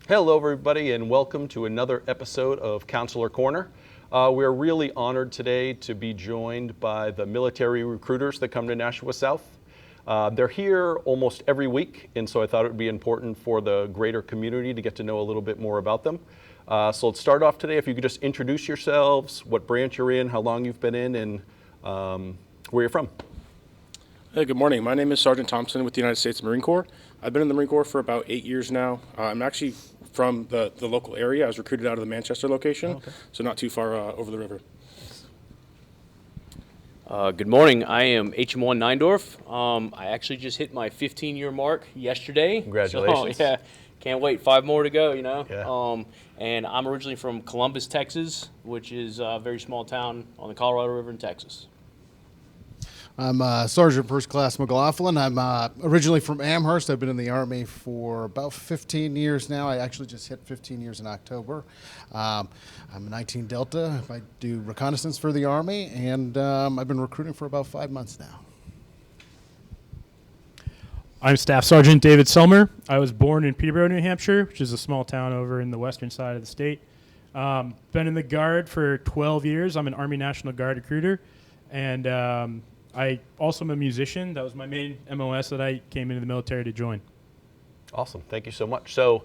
Hello, everybody, and welcome to another episode of Counselor Corner. We're really honored today to be joined by the military recruiters that come to Nashua South. They're here almost every week, and so I thought it would be important for the greater community to get to know a little bit more about them. So let's start off today. If you could just introduce yourselves, what branch you're in, how long you've been in, and where you're from. Hey, good morning. My name is Sergeant Thompson with the United States Marine Corps. I've been in the Marine Corps for about 8 years now. I'm actually from the local area. I was recruited out of the Manchester location, so not too far over the river. Good morning. I am HM1 Neindorf. I actually just hit my 15-year mark yesterday. Congratulations. So, yeah, can't wait. 5 more to go, Yeah. And I'm originally from Columbus, Texas, which is a very small town on the Colorado River in Texas. I'm Sergeant First Class McLaughlin. I'm originally from Amherst. I've been in the Army for about 15 years now. I actually just hit 15 years in October. I'm a 19 Delta. I do reconnaissance for the Army, and I've been recruiting for about 5 months now. I'm Staff Sergeant David Selmer. I was born in Peterborough, New Hampshire, which is a small town over in the western side of the state. Been in the Guard for 12 years. I'm an Army National Guard recruiter, and I also am a musician. That was my main MOS that I came into the military to join. Awesome. Thank you so much. So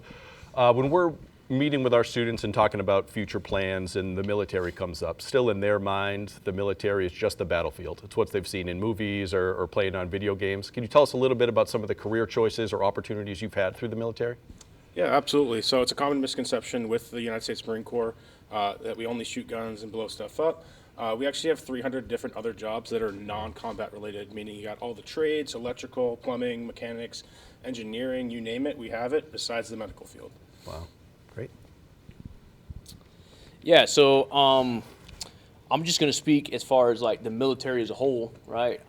when we're meeting with our students and talking about future plans and the military comes up, still in their mind, the military is just the battlefield. It's what they've seen in movies or playing on video games. Can you tell us a little bit about some of the career choices or opportunities you've had through the military? Yeah, absolutely. So it's a common misconception with the United States Marine Corps that we only shoot guns and blow stuff up. We actually have 300 different other jobs that are non-combat related, meaning you got all the trades, electrical, plumbing, mechanics, engineering, you name it, we have it, besides the medical field. Wow, great. Yeah, so I'm just going to speak as far as like the military as a whole, right?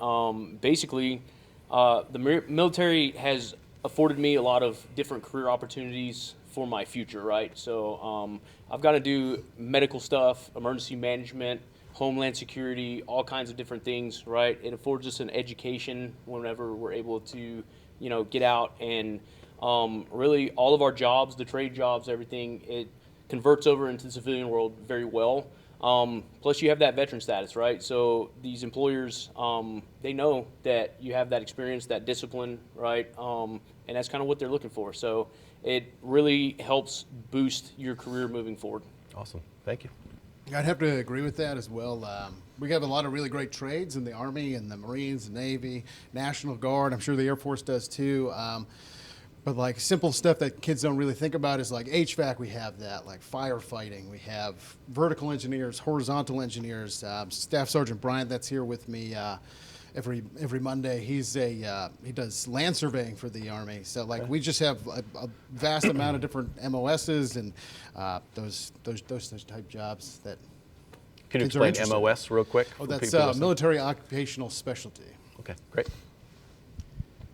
Basically, the military has afforded me a lot of different career opportunities for my future, right? So I've got to do medical stuff, emergency management, Homeland Security, all kinds of different things, right? It affords us an education whenever we're able to, get out and really all of our jobs, the trade jobs, everything, it converts over into the civilian world very well. Plus you have that veteran status, right? So these employers, they know that you have that experience, that discipline, right? And that's kind of what they're looking for. So it really helps boost your career moving forward. Awesome. Thank you. I'd have to agree with that as well. We have a lot of really great trades in the Army and the Marines, the Navy, National Guard. I'm sure the Air Force does too. But like simple stuff that kids don't really think about is like HVAC, we have that, like firefighting, we have vertical engineers, horizontal engineers. Staff Sergeant Bryant that's here with me every Monday, he does land surveying for the Army. So like we just have a vast amount of different MOSs and those type jobs that. Can you explain MOS real quick? Oh, that's military occupational specialty. Okay, great.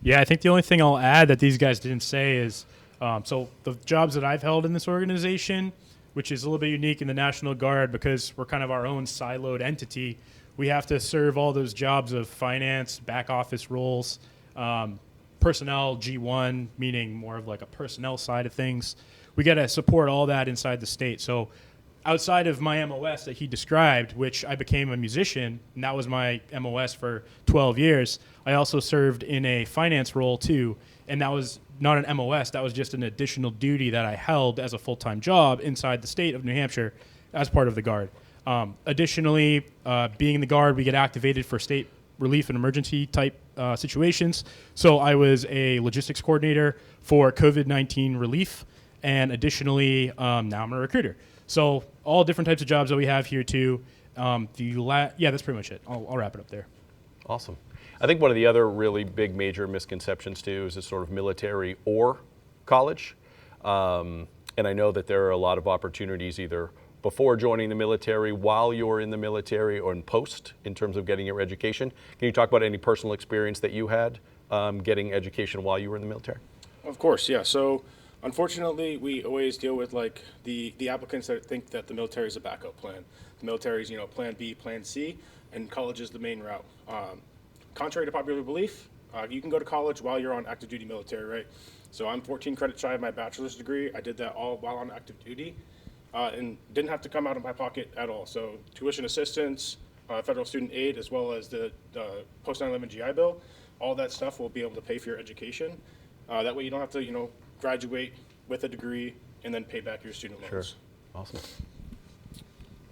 Yeah, I think the only thing I'll add that these guys didn't say is, so the jobs that I've held in this organization, which is a little bit unique in the National Guard because we're kind of our own siloed entity, we have to serve all those jobs of finance, back office roles, personnel G1, meaning more of like a personnel side of things. We got to support all that inside the state. So outside of my MOS that he described, which I became a musician, and that was my MOS for 12 years, I also served in a finance role too, and that was not an MOS, that was just an additional duty that I held as a full-time job inside the state of New Hampshire as part of the Guard. Additionally, being in the Guard, we get activated for state relief and emergency type situations. So I was a logistics coordinator for COVID-19 relief, and additionally, now I'm a recruiter. So all different types of jobs that we have here too. Yeah, that's pretty much it. I'll wrap it up there. Awesome. I think one of the other really big major misconceptions too is this sort of military or college. And I know that there are a lot of opportunities either before joining the military, while you're in the military, or in post in terms of getting your education. Can you talk about any personal experience that you had getting education while you were in the military? Of course, yeah. So unfortunately, we always deal with like the applicants that think that the military is a backup plan. The military is, plan B, plan C, and college is the main route. Contrary to popular belief, you can go to college while you're on active duty military, right? So I'm 14 credits shy of my bachelor's degree. I did that all while on active duty, and didn't have to come out of my pocket at all. So tuition assistance, federal student aid, as well as the post 9/11 GI Bill, all that stuff will be able to pay for your education. That way you don't have to, graduate with a degree and then pay back your student Sure. loans. Awesome.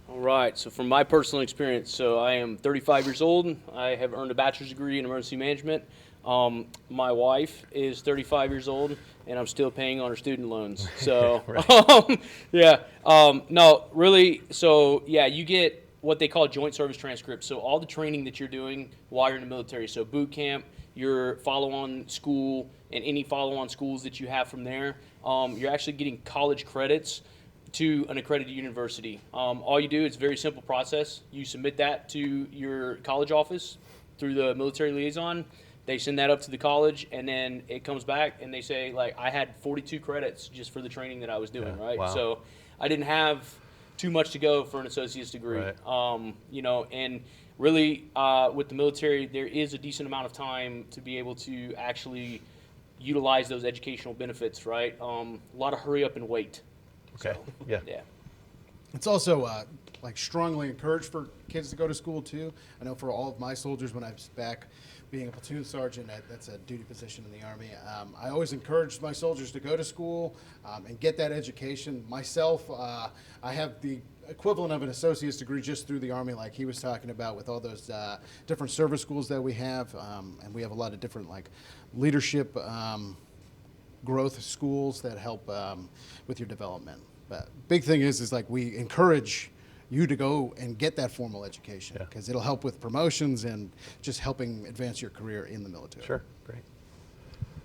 All right, so from my personal experience, so I am 35 years old. I have earned a bachelor's degree in emergency management. My wife is 35 years old, and I'm still paying on her student loans. So, no, really, so yeah, you get what they call joint service transcripts. So all the training that you're doing while you're in the military, so boot camp, your follow-on school, and any follow-on schools that you have from there, you're actually getting college credits to an accredited university. All you do, it's a very simple process. You submit that to your college office through the military liaison. They send that up to the college, and then it comes back, and they say, like, I had 42 credits just for the training that I was doing, Yeah, right? wow. So I didn't have too much to go for an associate's degree. Right. And really, with the military, there is a decent amount of time to be able to actually utilize those educational benefits, right? A lot of hurry up and wait. Okay. Yeah. Yeah. It's also like strongly encouraged for kids to go to school too. I know for all of my soldiers, when I was back being a platoon sergeant, that's a duty position in the Army, I always encouraged my soldiers to go to school and get that education. Myself, I have the equivalent of an associate's degree just through the Army, like he was talking about, with all those different service schools that we have, and we have a lot of different like leadership growth schools that help with your development. But big thing is like we encourage you to go and get that formal education Yeah. because it'll help with promotions and just helping advance your career in the military. Sure. Great.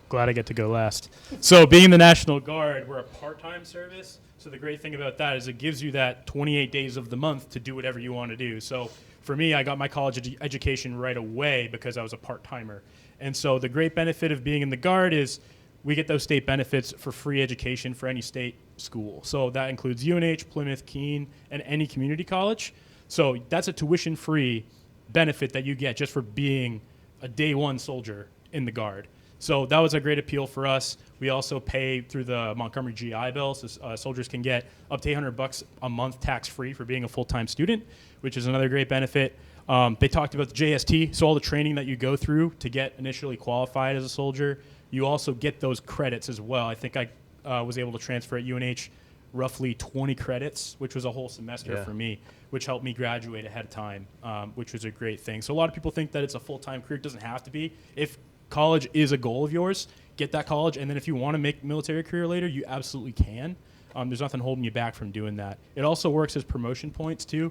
Glad I get to go last. So being in the National Guard, we're a part-time service. So the great thing about that is it gives you that 28 days of the month to do whatever you want to do. So for me, I got my college education right away because I was a part-timer. And so the great benefit of being in the Guard is we get those state benefits for free education for any state school. So that includes UNH, Plymouth, Keene, and any community college. So that's a tuition-free benefit that you get just for being a day one soldier in the Guard. So that was a great appeal for us. We also pay through the Montgomery GI Bill, so soldiers can get up to $800 a month tax-free for being a full-time student, which is another great benefit. They talked about the JST, so all the training that you go through to get initially qualified as a soldier. You also get those credits as well. I think I was able to transfer at UNH roughly 20 credits, which was a whole semester Yeah. for me, which helped me graduate ahead of time, which was a great thing. So a lot of people think that it's a full-time career. It doesn't have to be. If college is a goal of yours, get that college, and then if you want to make military career later, you absolutely can. There's nothing holding you back from doing that. It also works as promotion points too.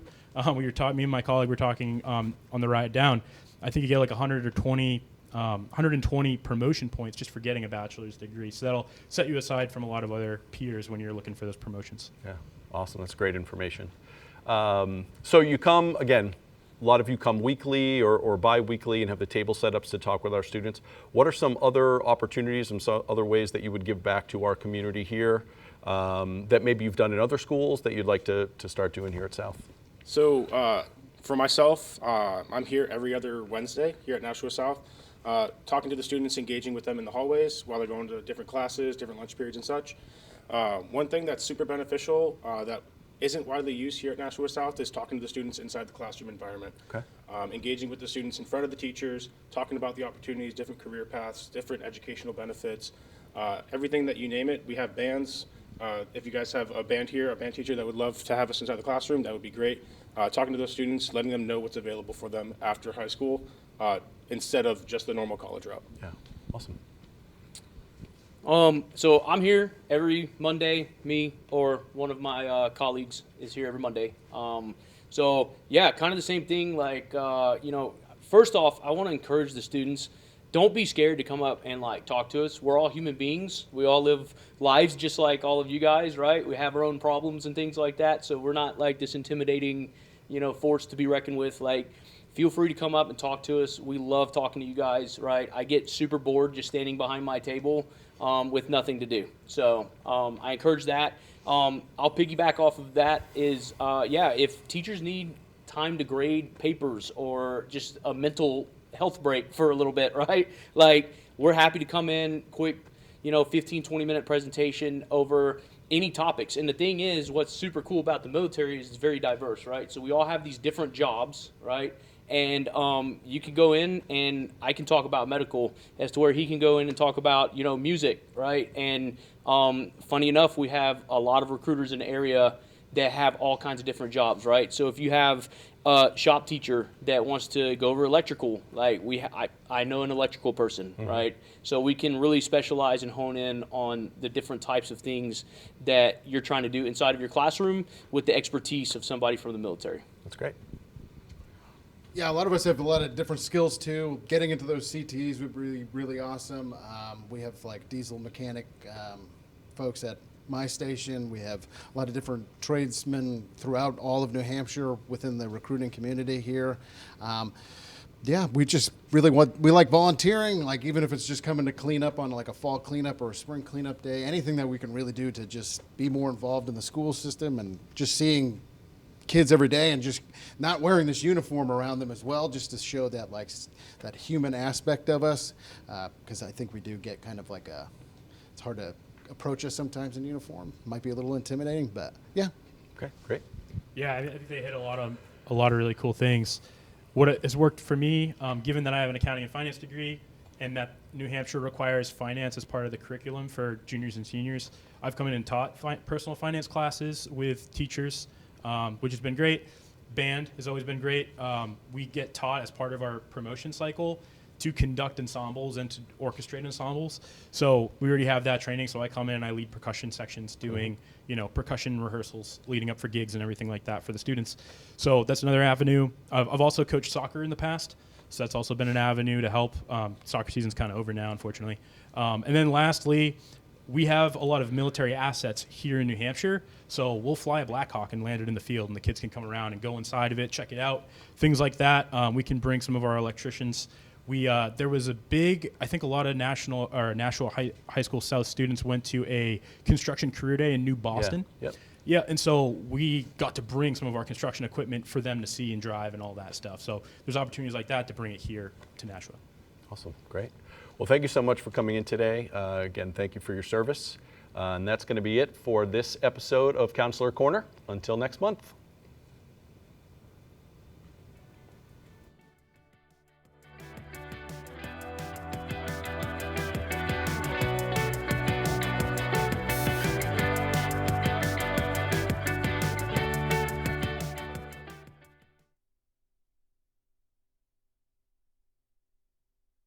We were talking, me and my colleague were talking on the ride down. I think you get like 120 promotion points just for getting a bachelor's degree. So that'll set you aside from a lot of other peers when you're looking for those promotions. Yeah. Awesome. That's great information. So you come, again, a lot of you come weekly or bi-weekly and have the table setups to talk with our students. What are some other opportunities and some other ways that you would give back to our community here that maybe you've done in other schools that you'd like to start doing here at South? So for myself, I'm here every other Wednesday here at Nashua South, talking to the students, engaging with them in the hallways while they're going to different classes, different lunch periods and such. One thing that's super beneficial that isn't widely used here at Nashua South is talking to the students inside the classroom environment. Okay. Engaging with the students in front of the teachers, talking about the opportunities, different career paths, different educational benefits, everything that you name it. We have bands. If you guys have a band here, a band teacher that would love to have us inside the classroom, that would be great. Talking to those students, letting them know what's available for them after high school instead of just the normal college route. Yeah. Awesome. So I'm here every Monday. Me or one of my colleagues is here every Monday. So yeah, kind of the same thing. Like first off, I want to encourage the students. Don't be scared to come up and like talk to us. We're all human beings. We all live lives just like all of you guys, right? We have our own problems and things like that. So we're not like this intimidating, force to be reckoned with. Like, feel free to come up and talk to us. We love talking to you guys, right? I get super bored just standing behind my table with nothing to do. So I encourage that. I'll piggyback off of that is, if teachers need time to grade papers or just a mental health break for a little bit, right? Like, we're happy to come in quick, 15, 20-minute presentation over any topics. And the thing is, what's super cool about the military is it's very diverse, right? So we all have these different jobs, right? And you can go in and I can talk about medical as to where he can go in and talk about, music, right? And funny enough, we have a lot of recruiters in the area that have all kinds of different jobs, right? So if you have a shop teacher that wants to go over electrical, like I know an electrical person, right? So we can really specialize and hone in on the different types of things that you're trying to do inside of your classroom with the expertise of somebody from the military. That's great. Yeah, a lot of us have a lot of different skills too. Getting into those CTs would be really awesome. We have like diesel mechanic folks at my station. We have a lot of different tradesmen throughout all of New Hampshire within the recruiting community here. Yeah, we just really we like volunteering, like even if it's just coming to clean up on like a fall cleanup or a spring cleanup day, anything that we can really do to just be more involved in the school system and just seeing kids every day and just not wearing this uniform around them as well, just to show that like that human aspect of us, because I think we do get kind of like it's hard to approach us sometimes in uniform. Might be a little intimidating, but yeah. Okay, great. Yeah, I think they hit a lot of really cool things. What has worked for me, given that I have an accounting and finance degree, and that New Hampshire requires finance as part of the curriculum for juniors and seniors, I've come in and taught personal finance classes with teachers, which has been great. Band has always been great. We get taught as part of our promotion cycle to conduct ensembles and to orchestrate ensembles. So we already have that training. So I come in and I lead percussion sections doing, percussion rehearsals leading up for gigs and everything like that for the students. So that's another avenue. I've also coached soccer in the past. So that's also been an avenue to help. Soccer season's kind of over now, unfortunately. And then lastly, we have a lot of military assets here in New Hampshire, so we'll fly a Black Hawk and land it in the field, and the kids can come around and go inside of it, check it out, things like that. We can bring some of our electricians. There was a big, I think a lot of Nashua High School South students went to a construction career day in New Boston. Yeah. Yep. Yeah, and so we got to bring some of our construction equipment for them to see and drive and all that stuff. So there's opportunities like that to bring it here to Nashua. Awesome, great. Well, thank you so much for coming in today. Again, thank you for your service. And that's going to be it for this episode of Counselor Corner. Until next month.